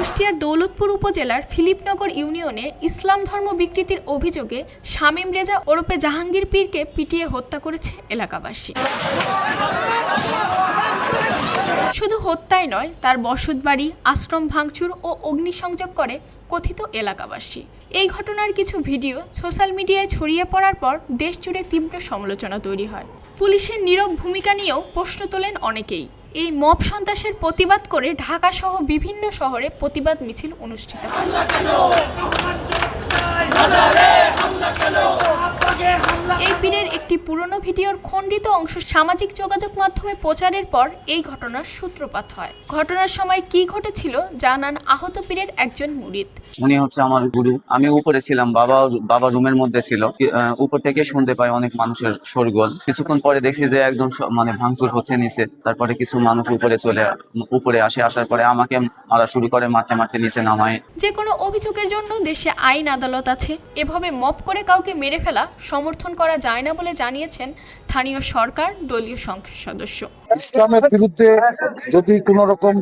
কুষ্টিয়ার দৌলতপুর উপজেলার ফিলিপনগর ইউনিয়নে ইসলাম ধর্ম বিকৃতির অভিযোগে শামীম রেজা ওরফে জাহাঙ্গীর পীরকে পিটিয়ে হত্যা করেছে এলাকাবাসী। শুধু হত্যাই নয়, তার বসতবাড়ি, আশ্রম ভাঙচুর ও অগ্নিসংযোগ করে কথিত এলাকাবাসী। এই ঘটনার কিছু ভিডিও সোশ্যাল মিডিয়ায় ছড়িয়ে পড়ার পর দেশজুড়ে তীব্র সমালোচনা তৈরি হয়। পুলিশের নীরব ভূমিকা নিয়েও প্রশ্ন তোলেন অনেকেই। এই মব সন্ত্রাসের প্রতিবাদ করে ঢাকা সহ বিভিন্ন শহরে প্রতিবাদ মিছিল অনুষ্ঠিত হয়। এই পীরের একটি পুরনো ভিডিওর খণ্ডিত অংশ সামাজিক যোগাযোগ মাধ্যমে প্রচারের পর এই ঘটনার সূত্রপাত হয়। ঘটনার সময় কি ঘটেছিল জানান আহত পীরের একজন মুরিদ। উনি হচ্ছে আমার গুরু। আমি উপরে ছিলাম, বাবা রুমের মধ্যে ছিল। উপর থেকে শুনতে পাই অনেক মানুষের শোরগোল। কিছুক্ষণ পরে দেখছি যে একদম ভাঙচুর হচ্ছে নিচে। তারপরে কিছু মানুষ উপরে আসার পরে আমাকে মারা শুরু করে, মাঠে নিচে নামায়। যে কোনো অভিযোগের জন্য দেশে আইন আদালত আছে। এভাবে মব করে কাউকে মেরে ফেলা সমর্থন করা যায় না বলে জানিয়েছেন স্থানীয় সরকার দলীয় সংসদ সদস্য। ইসলামের বিরুদ্ধে যদি কোনো রকম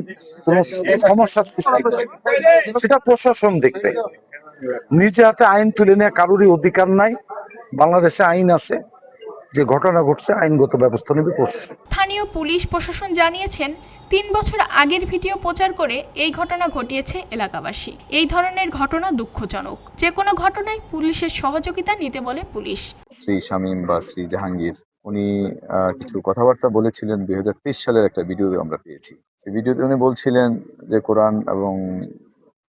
কোনো সমস্যা সৃষ্টি করে সেটা প্রশাসন দেখবে। নিজে হাতে আইন তুলে নেওয়া কারোরই অধিকার নাই। বাংলাদেশে আইন আছে, যে ঘটনা ঘটছে আইনগত ব্যবস্থা নেবে প্রশাসন। স্থানীয় পুলিশ প্রশাসন জানিয়েছেন ৩ বছর আগের ভিডিও প্রচার করে এই ঘটনা ঘটিয়েছে এলাকাবাসী। এই ধরনের ঘটনা দুঃখজনক। যে কোনো ঘটনায় পুলিশের সহযোগিতা নিতে বলে পুলিশ। শ্রী শামীম বা শ্রী জাহাঙ্গীর উনি কিছু কথাবার্তা বলেছিলেন 2023 সালের একটা ভিডিও আমরা পেয়েছি। সেই ভিডিওতে উনি বলছিলেন যে কোরআন এবং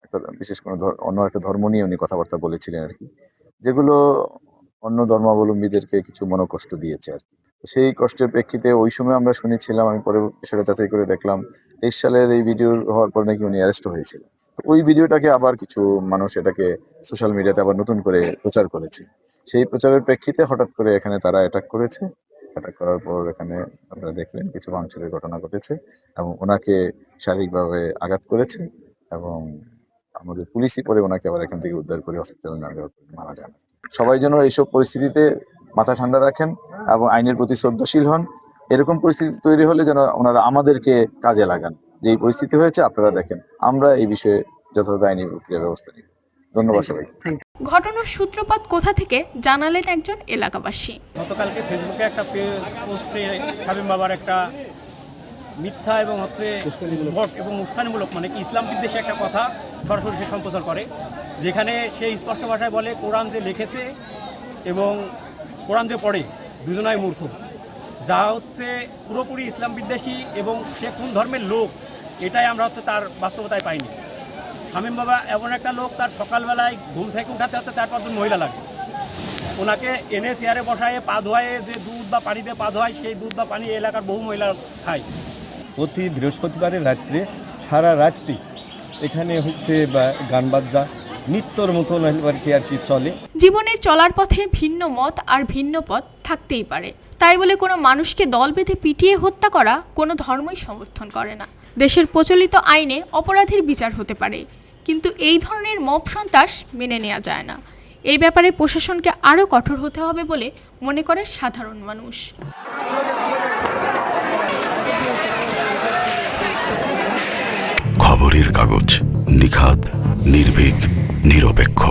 একটা বিশেষ কোনো অন্য একটা ধর্ম নিয়ে উনি কথাবার্তা বলেছিলেন আর কি, যেগুলো অন্য ধর্মাবলম্বীদেরকে কিছু মনোকষ্ট দিয়েছে আর কি। সেই কষ্টের প্রেক্ষিতে ওই সময় আমরা শুনেছিলাম, আমি পরে বিষয়টা যাচাই করে দেখলাম 23 সালের এই ভিডিও হওয়ার পর নাকি উনি অ্যারেস্ট হয়েছিল। তো ওই ভিডিওটাকে আবার কিছু মানুষ এটাকে সোশ্যাল মিডিয়াতে আবার নতুন করে প্রচার করেছে। সেই প্রচারের প্রেক্ষিতে হঠাৎ করে এখানে তারা অ্যাটাক করেছে। অ্যাটাক করার পর এখানে আপনারা দেখলেন কিছু ভাঙচুরের ঘটনা ঘটেছে এবং ওনাকে শারীরিকভাবে আঘাত করেছে এবং আমাদের পুলিশই পরে ওনাকে আবার এখান থেকে উদ্ধার করে হসপিটালে মারা যান। সবাই যেন এইসব পরিস্থিতিতে মাথা ঠান্ডা রাখেন এবং আইনের প্রতি শ্রদ্ধাশীল হন। এরকম পরিস্থিতি তৈরি হলে যেন ওনারা আমাদেরকে কাজে লাগান। যে পরিস্থিতি হয়েছে আপনারা দেখেন, আমরা এই বিষয়ে যথাযথ আইনি প্রক্রিয়া ব্যবস্থা নিব। ধন্যবাদ সবাইকে। ঘটনার সূত্রপাত কোথা থেকে জানালেন একজন এলাকাবাসী। গতকালকে ফেসবুকে একটা পোস্টে শামীম বাবার একটা মিথ্যা এবং বট এবং উস্কানিমূলক কি ইসলাম বিদ্বেষী একটা কথা সরাসরি সে সম্প্রচার করে, যেখানে সে স্পষ্ট ভাষায় বলে কোরআন যে লিখেছে এবং কোরআন যে পড়ে দুজনাই মূর্খ, যা পুরোপুরি ইসলাম বিদ্বেষী এবং সে কোন ধর্মের লোক এটাই আমরা তার বাস্তবতায় পাইনি। শামীম বাবা এমন একটা লোক, তার সকালবেলায় ঘুম থেকে উঠাতে 4-5 জন মহিলা লাগে। ওনাকে এনে চেয়ারে বসায় পা ধোয়ায়, যে দুধ বা পানি দিয়ে পা ধোয়ায়, সেই দুধ বা পানি এলাকার বহু মহিলা খায়। প্রতি বৃহস্পতিবারের রাত্রে সারা রাত্রি এখানে গান বাজনা নিত্যর মতন আর কি চলে। জীবনের চলার পথে ভিন্ন মত আর ভিন্ন পথ থাকতেই পারে, তাই বলে কোনো মানুষকে দল বেঁধে পিটিয়ে হত্যা করা কোনো ধর্মই সমর্থন করে না। দেশের প্রচলিত আইনে অপরাধীর বিচার হতে পারে, কিন্তু এই ধরনের মব সন্ত্রাস মেনে নেওয়া যায় না। এই ব্যাপারে প্রশাসনকে আরও কঠোর হতে হবে বলে মনে করে সাধারণ মানুষ। খবরের কাগজ, নিখাদ, নির্ভীক, নিরপেক্ষ।